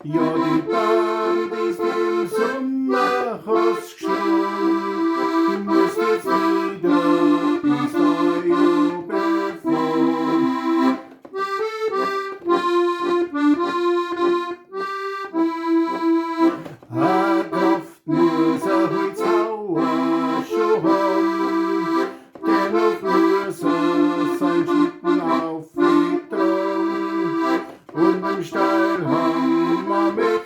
Ja, die Bahn ist im Sommer ausgeschlagen. Du musst jetzt wieder ins Neujahr fahren. Eine Kraft muss ein Hoizhauer schon haben. Dennoch muss sein Schlitten aufgetragen. Und im Steilhang mit